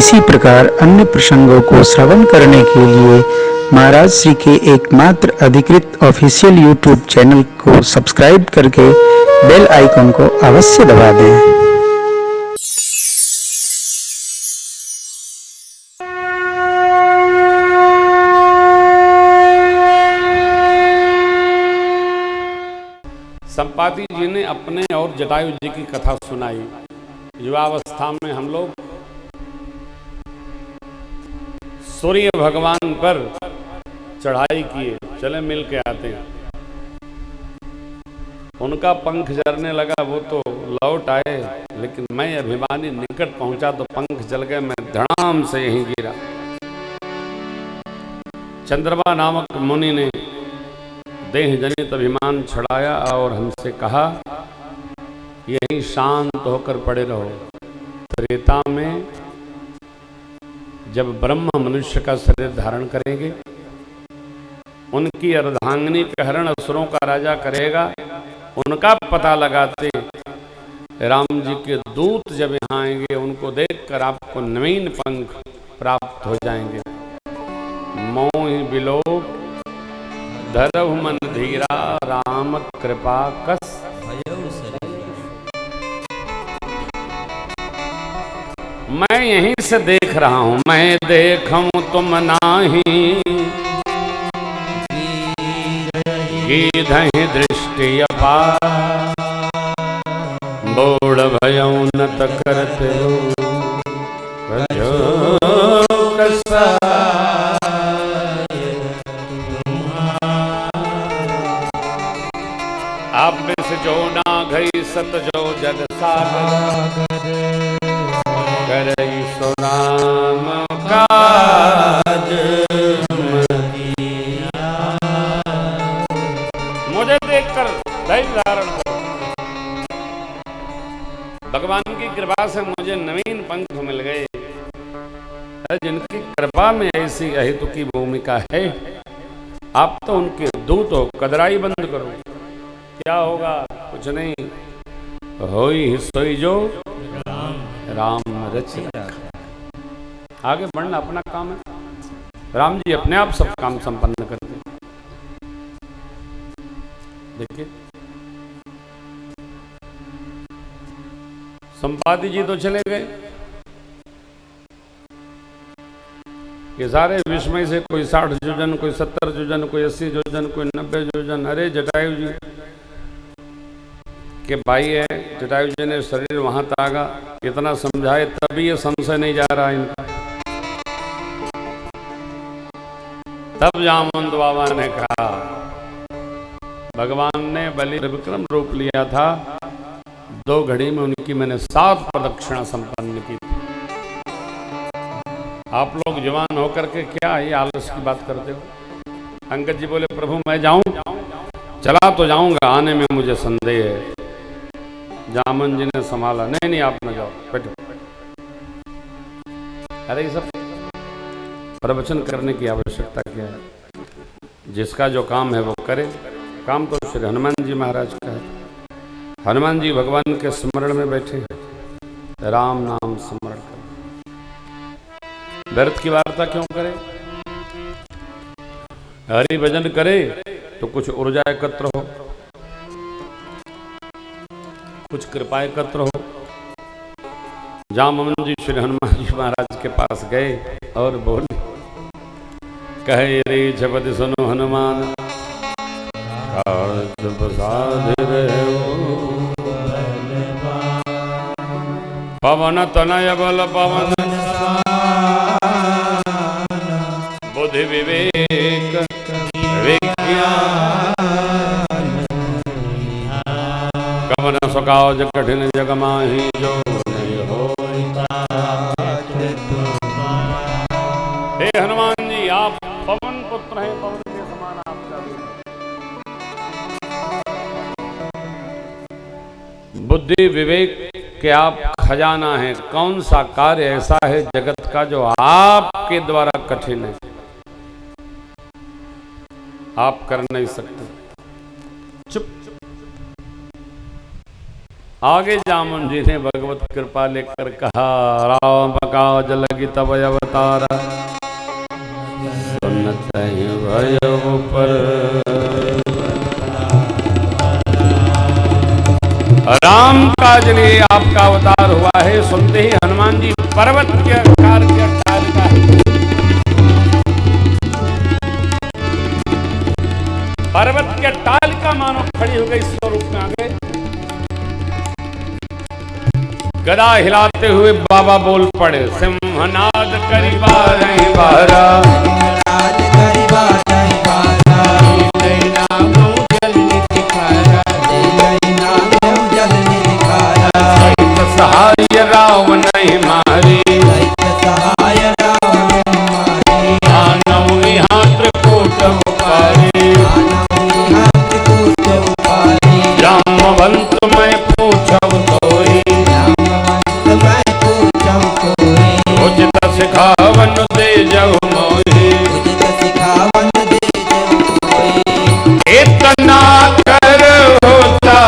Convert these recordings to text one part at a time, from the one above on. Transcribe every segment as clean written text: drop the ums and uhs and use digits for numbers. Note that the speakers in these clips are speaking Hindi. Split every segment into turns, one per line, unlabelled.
इसी प्रकार अन्य प्रसंगों को श्रवण करने के लिए महाराज श्री के एकमात्र अधिकृत ऑफिशियल यूट्यूब चैनल को सब्सक्राइब करके बेल आइकन को अवश्य दबा दें।
संपाति जी ने अपने और जटायु जी की कथा सुनाई। युवावस्था में हम लोग सूर्य भगवान पर चढ़ाई किए, चले मिल के आते हैं। उनका पंख जरने लगा, वो तो लौट आए, लेकिन मैं अभिमानी निकट पहुंचा तो पंख जल गए, मैं धड़ाम से यहीं गिरा। चंद्रमा नामक मुनि ने देह जनित अभिमान छड़ाया और हमसे कहा, यहीं शांत होकर पड़े रहो। त्रेता में जब ब्रह्म मनुष्य का शरीर धारण करेंगे, उनकी अर्धांगिनी का हरण असुरों का राजा करेगा, उनका पता लगाते राम जी के दूत जब यहाँ आएंगे, उनको देखकर आपको नवीन पंख प्राप्त हो जाएंगे। मोहि बिलोक धरहु मन धीरा, राम कृपा कस मैं यहीं से देख रहा हूं। मैं देखूं तुम नाही, गीधहि दृष्टि अपार, बोड़ भयउ नत करते आप में से जो ना गई सत जो जग सागर, करई सो नाम काज। मुझे देखकर धैर्य धारण करो। भगवान की कृपा से मुझे नवीन पंख मिल गए। जिनकी कृपा में ऐसी अहितु की भूमिका है, आप तो उनके दूत हो। कदराई बंद करो, क्या होगा? कुछ नहीं, होई सोई जो राम रच रखा। आगे बढ़ना अपना काम है। राम जी अपने आप सब काम संपन्न करते हैं। देखिए, संपाति जी तो चले गए, ये सारे विश्व में से कोई 60 योजन, कोई 70 योजन, कोई 80 योजन, कोई 90 योजन। अरे जटायु जी के भाई है, जटायु जी ने शरीर वहां तागा, इतना समझाए तभी ये संशय नहीं जा रहा इनका। तब जामवंत बाबा ने कहा, भगवान ने बलि विक्रम रूप लिया था, 2 घड़ी में उनकी मैंने 7 प्रदक्षिणा संपन्न की थी। आप लोग जवान होकर के क्या ये आलस की बात करते हो? अंगद जी बोले, प्रभु मैं जाऊं? चला तो जाऊंगा, आने में मुझे संदेह है। जामन जी ने संभाला, नहीं नहीं आप न जाओ, बैठो। अरे ये सब प्रवचन करने की आवश्यकता क्या है? जिसका जो काम है वो करे। काम तो श्री हनुमान जी महाराज का है। हनुमान जी भगवान के स्मरण में बैठे हैं, राम नाम स्मरण कर। व्यर्थ की वार्ता क्यों करे? हरि भजन करे तो कुछ ऊर्जा एकत्र हो, कुछ कृपा एकत्र हो। जामवंत जी श्री हनुमान जी महाराज के पास गए और बोले, कहे रे जपति सुनो हनुमान, पवन तनय बल पवन, बुद्धि विवेक विज्ञान, कवन सुकाज कठिन जग माही, जो नहीं होता। हे हनुमान जी, आप पवन पुत्र हैं, पवन के समान आपका बुद्धि विवेक के आप खजाना है। कौन सा कार्य ऐसा है जगत का जो आपके द्वारा कठिन है, आप कर नहीं सकते। चुप। आगे जामुन जी ने भगवत कृपा लेकर कहा, राम काज लगी तब अवतार, सुनत भयो पर। राम काज लिए आपका अवतार हुआ है। सुनते ही हनुमान जी पर्वत के आकार के अट्टालिका है, पर्वत के अट्टालिका मानो खड़ी हो गई, स्वरूप में आ गए। गदा हिलाते हुए बाबा बोल पड़े, सिंहनाद करी बारह बारा, सहाय राव नहीं मारी, आनऊ यहाँ त्रिकूट उपारी, जामवंत मैं पूछब तोई, उचित सिखावन दे जब मोही, इतना कर होता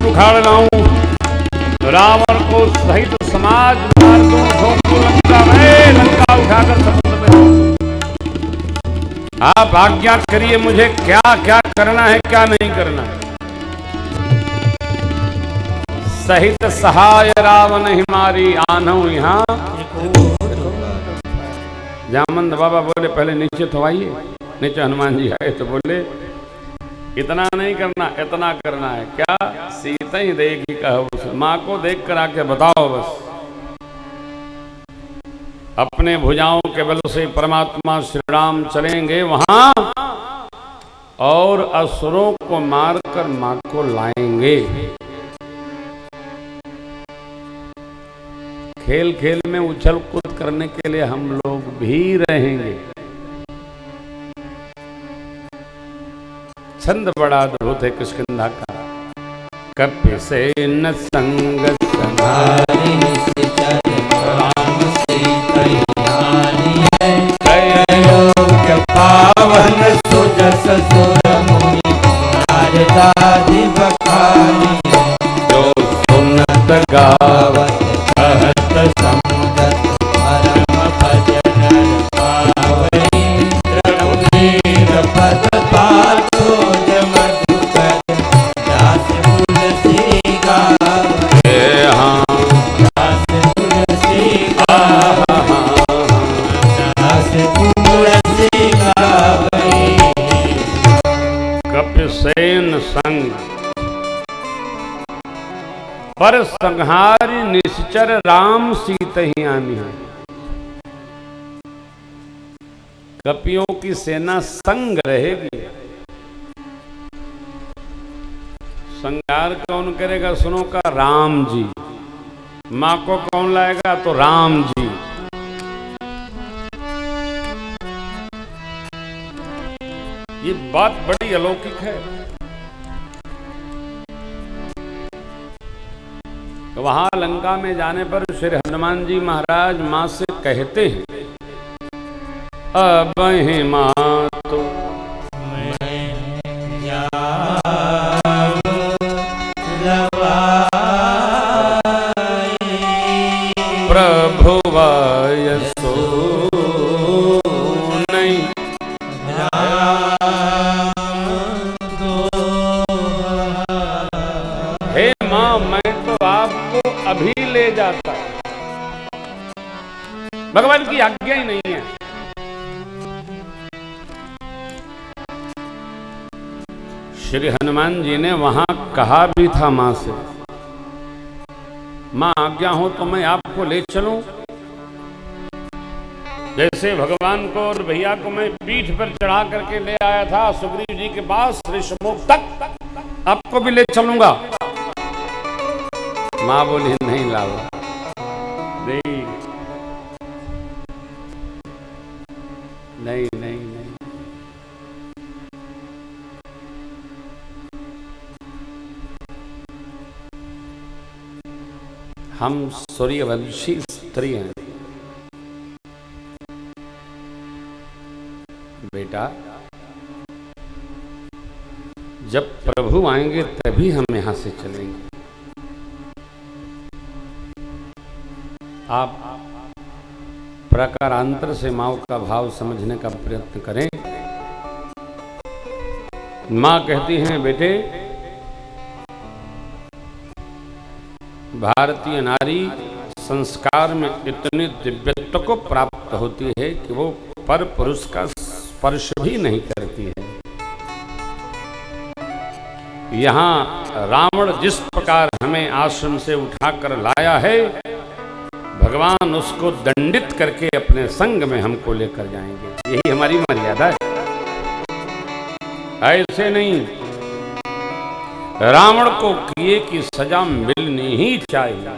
उखाड़ लाऊं, रावण को सहित समाज मार दूं, ठोकूं लंका में, लंका उठाकर समुद्र में। आप आज्ञा करिए मुझे क्या क्या करना है, क्या नहीं करना। सहित सहाय रावण हिमारी, आनऊ यहाँ। जामवंत बाबा बोले पहले नीचे तो आइए। नीचे हनुमान जी आए तो बोले इतना नहीं करना, इतना करना है। क्या? सीता ही देगी कहो, माँ को देख कर आके बताओ बस। अपने भुजाओं के बल से परमात्मा श्री राम चलेंगे वहां और असुरों को मारकर माँ को लाएंगे। खेल खेल में उछल कूद करने के लिए हम लोग भी रहेंगे। छंद बड़ा अद्भुत है किष्किंधा का। कपि से न संग संहारी, राम सीता योग्य पावन सुजस सुर मुनि, नारदादि बखानी, जो सुनत गावत कहत समुदत, परम भजन पावई, रघुवीर पद पातो सेन संग। पर संहारी निश्चर राम सीत ही आनी है। कपियों की सेना संग रहेगी। संहार कौन करेगा? सुनो का राम जी। माँ को कौन लाएगा? तो राम जी। ये बात बड़ी अलौकिक है। तो वहां लंका में जाने पर श्री हनुमान जी महाराज मां से कहते हैं, अब ही मां तो प्रभु वायसो नहीं, भगवान की आज्ञा ही नहीं है। श्री हनुमान जी ने वहां कहा भी था मां से, मां आज्ञा हो तो मैं आपको ले चलूं। जैसे भगवान को और भैया को मैं पीठ पर चढ़ा करके ले आया था सुग्रीव जी के पास ऋषमुख तक, आपको भी ले चलूंगा। मां बोली नहीं लाओ, नहीं नहीं नहीं नहीं। हम सूर्यवंशी स्त्री हैं बेटा, जब प्रभु आएंगे तभी हम यहां से चलेंगे। आप प्रकारांतर से माँ का भाव समझने का प्रयत्न करें। माँ कहती हैं बेटे, भारतीय नारी संस्कार में इतने दिव्यत्व को प्राप्त होती है कि वो पर पुरुष का स्पर्श भी नहीं करती है। यहाँ रावण जिस प्रकार हमें आश्रम से उठाकर लाया है, भगवान उसको दंडित करके अपने संग में हमको लेकर जाएंगे। यही हमारी मर्यादा है। ऐसे नहीं, रावण को किए की सजा मिलनी ही चाहिए।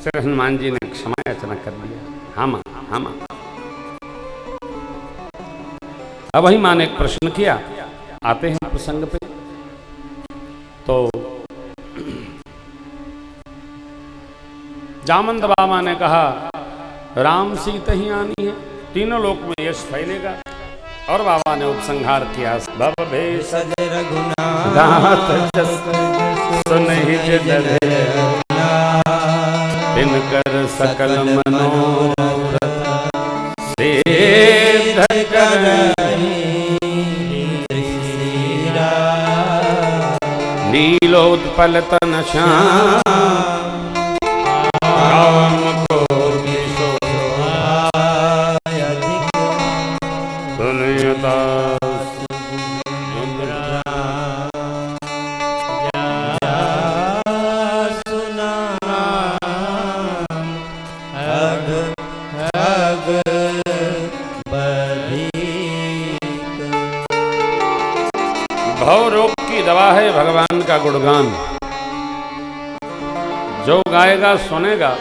श्री हनुमान जी ने क्षमा याचना कर दिया। हाँ मां, हाँ मां। अब वही मां ने एक प्रश्न किया। आते हैं प्रसंग पे। तो जामंत बाबा ने कहा राम सीता ही आनी है, तीनों लोक में यश फैलेगा। और बाबा ने उपसंहार किया, भव भेष रघुनाथ जस सुनहित डरे, तिनकर सकल मनोरथ सिद्ध करहि, नीलोत्पल तन श्याम राम को सुनयता भव रोग की दवा है भगवान का गुणगान। जो गाएगा सुनेगा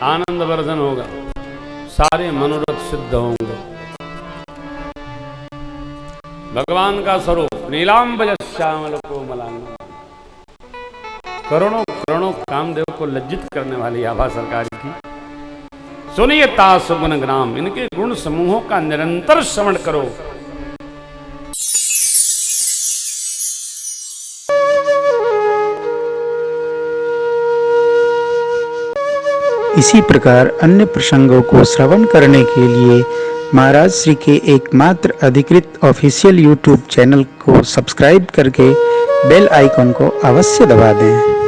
आनंद वर्धन होगा, सारे मनोरथ सिद्ध होंगे। भगवान का स्वरूप नीलांबज श्यामल कोमलांग, करोड़ों करोड़ों कामदेव को लज्जित करने वाली आभा सरकार की। सुनिए तासु गुण ग्राम, इनके गुण समूहों का निरंतर श्रवण करो।
इसी प्रकार अन्य प्रसंगों को श्रवण करने के लिए महाराज श्री के एकमात्र अधिकृत ऑफिशियल यूट्यूब चैनल को सब्सक्राइब करके बेल आइकन को अवश्य दबा दें।